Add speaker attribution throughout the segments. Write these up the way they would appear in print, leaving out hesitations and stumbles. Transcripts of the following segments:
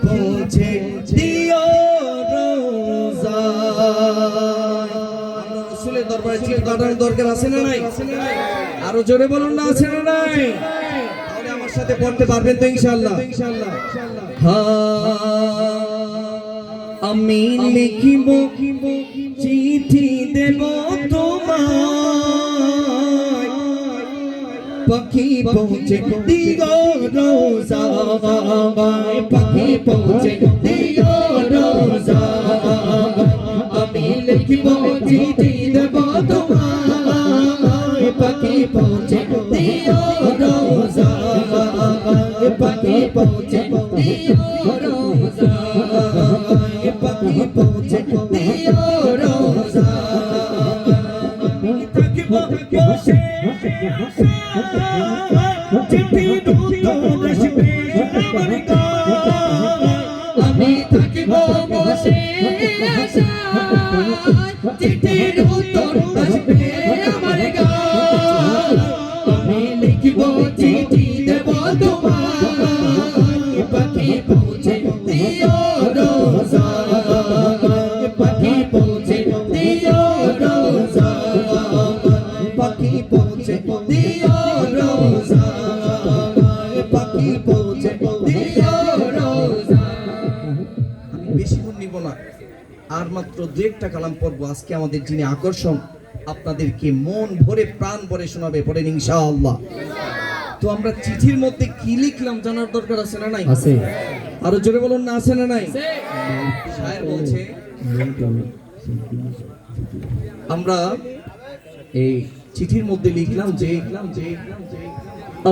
Speaker 1: পৌঁছে দিও রোজা। রাসূলের দরবারে চিঠি পাঠানোর দরকার আছে না নাই? আরো জোরে বলুন না, আছে না নাই? তাহলে আমার সাথে পড়তে পারবেন তো ইনশাআল্লাহ? আমি লিখিব চিঠি দেব তোমায়, পাখি পৌঁছে দিও রোজা, পাখি পৌঁছে দিও রোজা। আমি লিখিব চিঠি দেব তোমায়, পাখি পৌঁছে দিও রোজা, পাখি পৌঁছে দিও রোজা, পাখি পৌঁছে দিও রোজা। আমি থাকিব বসে চিঠি উত্তর আসবে আমার গায়ে, আমি থাকিব বসে চিঠির উত্তর আসবে আমার গায়ে। আমি লিখিব চিঠি দেব তোমায়, পাখি পৌঁছে দিও রোজা, পাখি পৌঁছে দিও রোজা, পাখি পৌঁছে দিও রোজা, পাখি পৌঁছে দিও রোজা। আমি বেশিক্ষণ নিব না, আর মাত্র দু একটা কালাম পড়বো। আজকে আমাদের যিনি আকর্ষণ আপনাদেরকে মন ভরে প্রাণ ভরে শোনাবে, পড়েন ইনশাআল্লাহ। তো আমরা চিঠির মধ্যে কি লিখলাম জানার দরকার আছে না নাই? আছে। আরো জোরে বলুন না, আছে না নাই? শায়ের বলছে আমরা এই চিঠির মধ্যে লিখলাম যে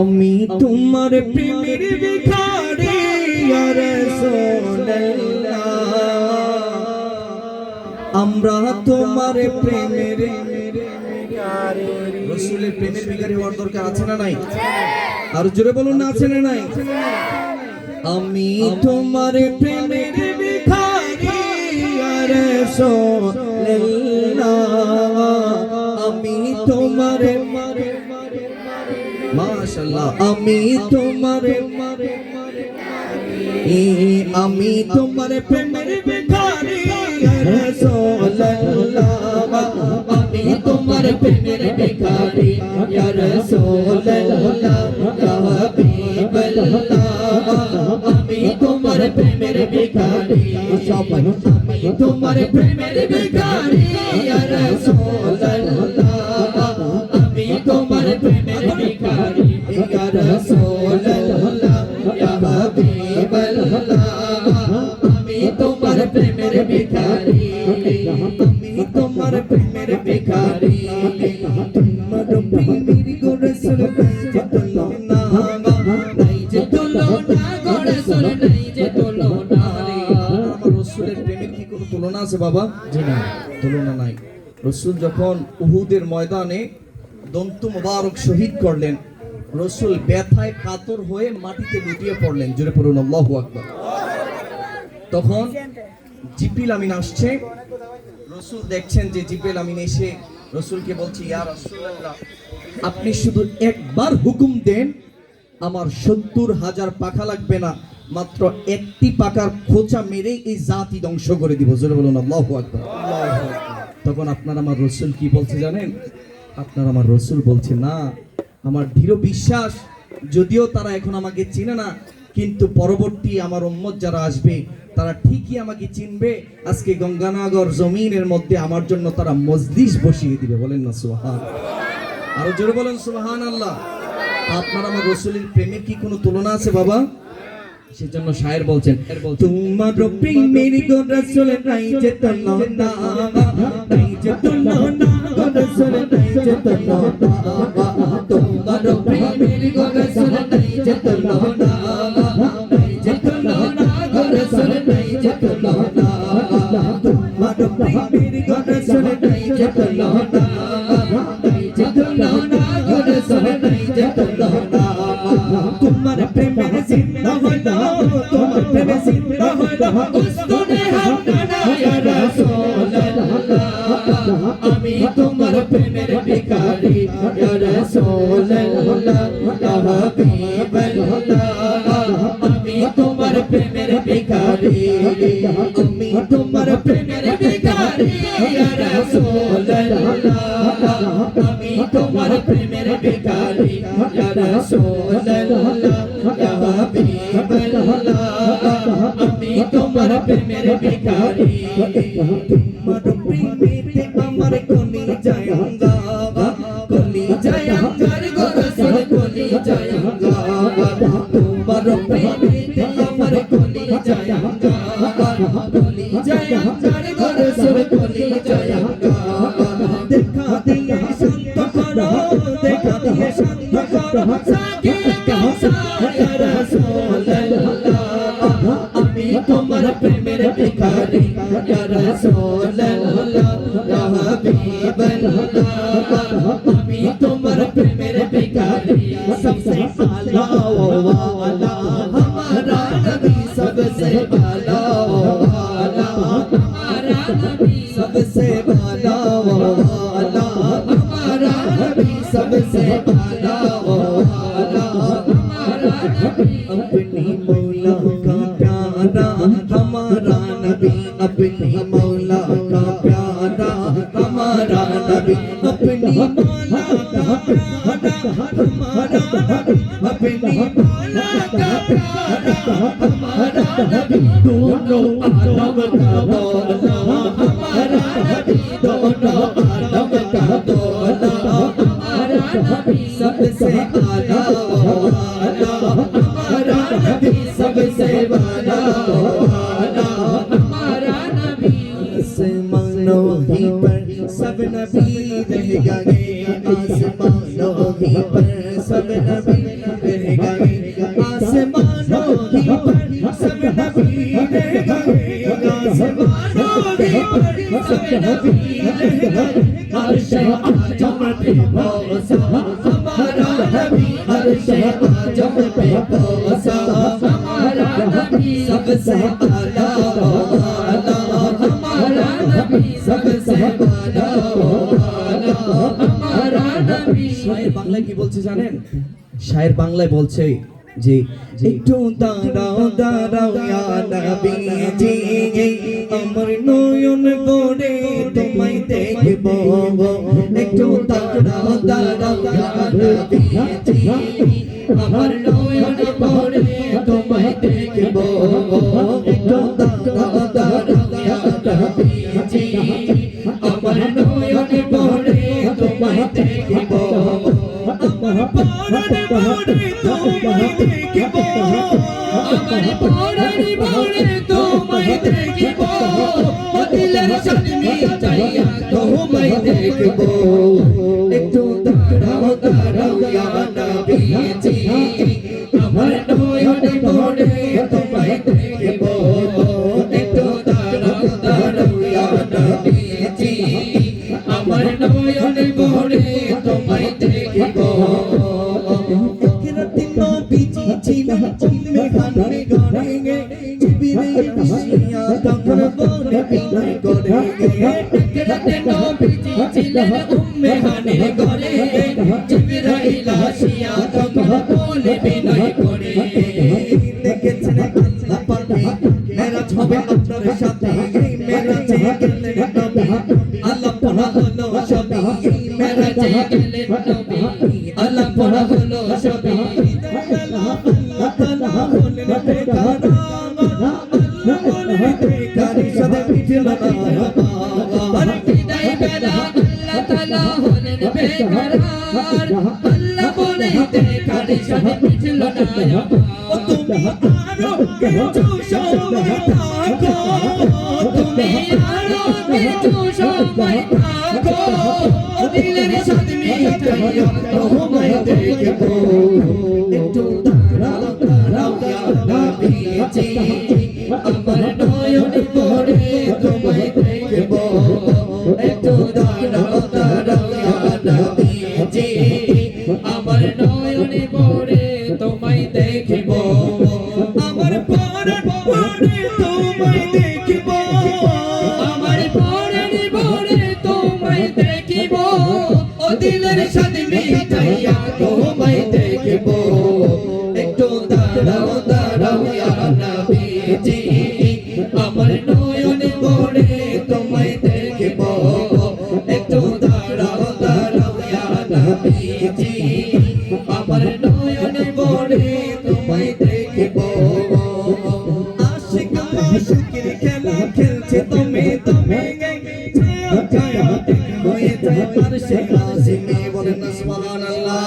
Speaker 1: আমি তোমার প্রেমের ভিখারি ইয়া রাসূলুল্লাহ, আমরা তোমার প্রেমের ভিখারি। রাসূলের প্রেমের ভিখারি হওয়ার দরকার আছে না নাই? আর জোরে বলুন না, আছে না নাই? আমি তোমার প্রেমের ভিখারি ইয়া রাসূলুল্লাহ, আমি তোমার মাশাআল্লাহ, আমি তোমার আমি তোমার প্রেমের ভিখারি ইয়া রাসূলুল্লাহ, আমি তোমার প্রেমের ভিখারি ইয়া রাসূলুল্লাহ, ইয়া হাবিবাল্লাহ, আমি তোমার প্রেমের ভিখারি। সবাই আমি তোমার প্রেমের ভিখারি ইয়া রাসূলুল্লাহ, আমি তোমার প্রেমের ভিখারি ইয়া রাসূলুল্লাহ, ইয়া হাবিবাল্লাহ, আমি তোমার প্রেমের ভিখারি, আমি তোমার প্রেমের ভিখারি। তোমার প্রেমের গো রাসূল যে তুলনা, নাই যে তুলনা গো রাসূল, নাই যে তুলনা। আমার রাসূলের প্রেমের কি কোনো তুলনা আছে বাবা? জি না, তুলনা নাই। রাসূল যখন উহুদের ময়দানে দন্ত মুবারক শহীদ করলেন, রাসূল ব্যথায় কাতর হয়ে মাটিতে লুটিয়ে পড়লেন। জোরে পড়ুন আল্লাহু আকবার। তখন জিবরিল আমিন আসছে, রাসূল দেখছেন যে জিবরিল আমিন এসে রাসূলকে বলছে, ইয়া রাসূলুল্লাহ, আপনি শুধু একবার হুকুম দেন, আমার ৭০,০০০ পাখা লাগবে না, মাত্র একটি পাখার খোঁচা মেরে এই জাতি ধ্বংস করে দিব। জোরে বলুন আল্লাহু আকবার। তখন আপনার আমার রাসূল কি বলছে জানেন? আপনার আমার রাসূল বলছে, না, আমার দৃঢ় বিশ্বাস, যদিও তারা এখন আমাকে চিনে না, কিন্তু পরবর্তী আমার উম্মত যারা আসবে তারা ঠিকই আমাকে চিনবে। আজকে গঙ্গানগর জমিনের মধ্যে আমার জন্য তারা মজলিস বসিয়ে দিবে। বলেন না সুবহানাল্লাহ? আরো জোরে বলেন সুবহানাল্লাহ। আপনার আমার রাসূলের প্রেমের কি কোনো তুলনা আছে বাবা? সেজন্য শায়ের বলছেন, তোমার প্রেমের গো রাসূল নাই যে তুলনা, নাই যে তুলনা গো রাসূল, নাই যে তুলনা। তোমার প্রেমের গো রাসূল নাই যে তুলনা, নাই যে তুলনা গো রাসূল, নাই যে তুলনা। তোমার প্রেমের গো রাসূল নাই যে তুলনা, নাই যে তুলনা গো রাসূল, নাই যে তুলনা। তোমার প্রেমের জিন্দা হলো, তোমার প্রেমে জিন্দা হলো উস্তুনে হামদানা ইয়া রাসূলুল্লাহ, আমি তোমার প্রেমের ভিখারি ইয়া রাসূলুল্লাহ, ইয়া হাবিবাল্লাহ, আমি তোমার প্রেমের ভিখারি আমি তোমার প্রেমের ভিখারি ইয়া রাসূলুল্লাহ আমি তোমার প্রেমের ভিখারি ইয়া রাসূলুল্লাহ ইয়া হাবিবাল্লাহ আমি তোমার প্রেমের ভিখারি তোমার প্রেমেতে আমার কলি যায়ঙ্গা গো রাসূল কলি যায়ঙ্গা তোমার প্রেমেতে আমার কলি যায়ঙ্গা গো রাসূল কলি যায়ঙ্গা দেখা দিয়ে শান্ত করো দেখা দিয়ে শান্ত করো সাকির কাউসার ইয়া রাসূলুল্লাহ আমি তোমার প্রেমের ভিখারি ইয়া রাসূলুল্লাহ ইয়া হাবিবাল্লাহ আমি তোমার প্রেমের ভিখারি सबसे आला वाला हमारा नबी सबसे आला वाला हमारा नबी सबसे आला वाला हमारा नबी सबसे आला वाला हमारा नबी अपनी मौला का प्यारा हमारा नबी अपनी मौला का प्यारा हमारा नबी अपनी मौला का प्यारा हमारा नबी अपनी मौला का प्यारा हमारा नबी दोनों आलम का मौला हमारा नबी दोनों आलम का मौला हमारा नबी सबसे आला वाला हमारा नबी सबसे आला वाला हमारा नबी आसमानों ही पर सब नबी रह गए आसमानों ही पर सब नबी रह गए आसमानों ही पर सब नबी रह गए आसमानों ही पर सब नबी रह गए अर्श आजम पे पहुंचा हमारा नबी अर्श आजम पे पहुंचा हमारा नबी सबसे आला वाला हमारा नबी सबसे आला वाला हमारा नबी शायर বাংলায় কি বলছে জানেন শায়ের বাংলায় বলছে যে একটু দাঁড়াও দাঁড়াও ইয়া নবীজি আমার নয়ন ভরে তোমায় দেখব একটু দাঁড়াও দাঁড়াও ইয়া নবীজি আমার নয়ন ভরে তোমায় দেখব একটু দাঁড়াও দাঁড়াও ইয়া নবীজি আমার নয়ন ভরে তোমায় দেখব আমার পরাণে ভরে তোমায় দেখব আমার পরাণে ভরে তোমায় দেখব দিলের সামনে চাইয়া তোমায় দেখব একটু দাঁড়াও দাঁড়াও ইয়া নবীজি আমার নয়নে ভরে তোমায় দেখব একটু দাঁড়াও দাঁড়াও ইয়া নবীজি আমার নয়নে ভরে তোমায় দেখব একরাতে নবীজি ছিলেন উম্মে হানির ঘরে জিবরিল আসিয়া তখন বলে বিনয় করে একরাতে নবীজি ছিলেন উম্মে হানির ঘরে জিবরিল আসিয়া তখন বলে বিনয় করে দেখেছেন আল্লাহ পাকে মেরাজ হবে আপনার সাথে মেরাজে গেলেন নবী আল্লাহ পড়া হলো সবই মেরাজে গেলেন নবী আল্লাহ পড়া হলো সবই আল্লাহ তাআলা হলেন বেকার আল্লাহ হলেন বেকার সাথে পিছলা আর বিদায় বেলা আল্লাহ তাআলা হলেন বেকার আল্লাহ বলে বেকার সাথে পিছলা ও তুমি আরো কিছু সময় থাকো তুমি আরো কিছু সময় থাকো দিলের সাথে মিটাইয়া তোমায় দেখব একটু দাঁড়াও দাঁড়াও ইয়া নবীজি আমার নয়নে ভরে তোমায় দেখব একটু দাঁড়াও দাঁড়াও ইয়া নবীজি আমার নয়নে ভরে তোমায় দেখব আমার পরাণ ভরে তোমায় দেখব আমার পরাণ ভরে তোমায় দেখব ও দিলের সাথে মিটাইয়া তোমায় দেখব একটু দাঁড়াও দাঁড়াও ইয়া নবীজি জি আমার নয়নে ভরে তোমায় দেখব একটু দাঁড়াও দাঁড়াও ইয়া নবীজি আমার নয়নে ভরে তোমায় দেখব আশিক আশিকের খেলা খেলছে তুমি তুমি ছায়া ছায়া হয়ে যায় আরশে আজিমে বলেন সুবহানাল্লাহ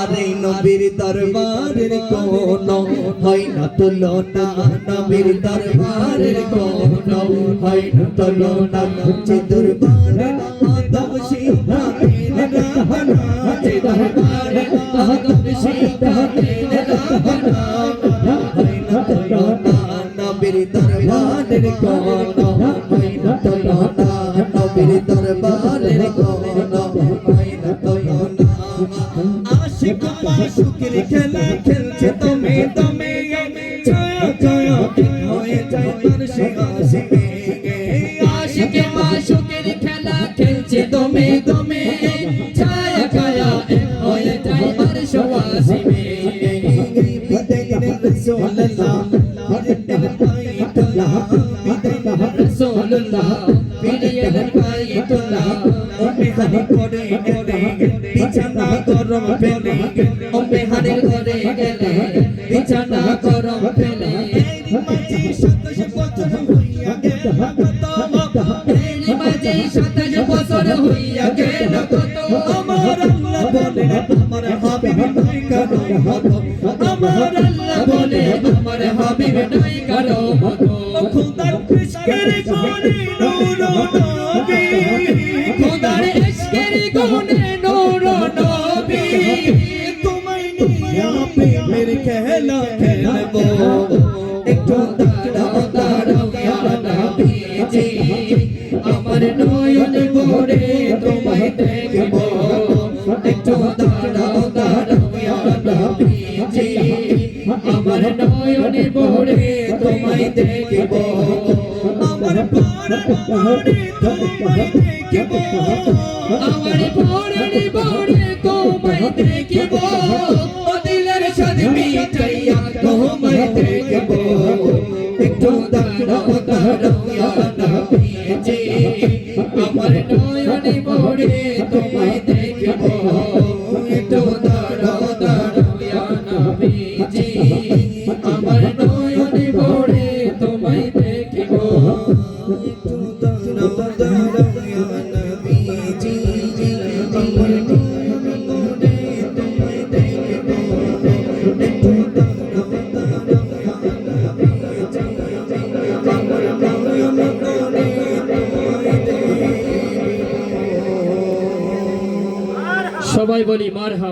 Speaker 1: আরে নবীর দরবারের কোনো হয় না তুলনা নবীর দরবারের কোনো হয় না তুলনা যে দরবারে আদম শিখাতেন রাহনা যে দরবারে আদম শিখাতেন রাহনা হয় না তুলনা নবীর দরবারের কোনো হয় না তুলনা নবীর দরবারের কোনো হয় না তুলনা আশিক মাশুকের খেলা খেলছে তুমি তুমি ছায়া ছায়া হয়ে যায় আরশে আজিমে আশিক মাশুকের খেলা খেলছে তুমি তুমি ছায়া ছায়া হয়ে যায় আরশে আজিমে বিদায়ের রাসূলুল্লাহ বিদায়ের বাইতুল্লাহ বিদায়ের রাসূলুল্লাহ বিদায়ের বাইতুল্লাহ ওমে হানি করে গেলে বিছানা গরম ফেলে ওমে হানি করে গেলে বিছানা গরম ফেলে এরি মাঝে 27 বছর হইয়া গেল কত এরি মাঝে 27 বছর হইয়া গেল কত আমার আল্লাহ বলে আমার হাবিব নাই কারো মতো আমার আল্লাহ বলে আমার হাবিব নাই কারো মতো খোদার ইশকের গুণে নূর নবী খোদার ইশকের গুণে নূর নবী তোমায় নিয়ে প্রেমের খেলা খেলবো একটু দাঁড়াও দাঁড়াও ইয়া নবীজি আমার নয়নে ভরে তোমায় দেখব একটু দাঁড়াও দাঁড়াও ইয়া নবীজি আমার নয়নে ভরে তোমায় দেখব আমার পরনে তোমায় দেখব আমার পরনে ভরে তোমায় দেখব ও দিলের সাথ মিটাইয়া তোমায় দেখব একটু দাঁড়াও দাঁড়াও ইয়া নবীজি আমার নয়নে ভরে তোমায় দেখব একটু দাঁড়াও দাঁড়াও ইয়া নবীজি আমার নয়নে ভরে তোমায় দেখব একটু দাঁড়াও দাঁড়াও ইয়া নবীজি আমার নয়নে ভরে তোমায় দেখব একটু দাঁড়াও দাঁড়াও ইয়া নবীজি আমার নয়নে ভরে তোমায় দেখব
Speaker 2: সবাই বলি মারহাবা।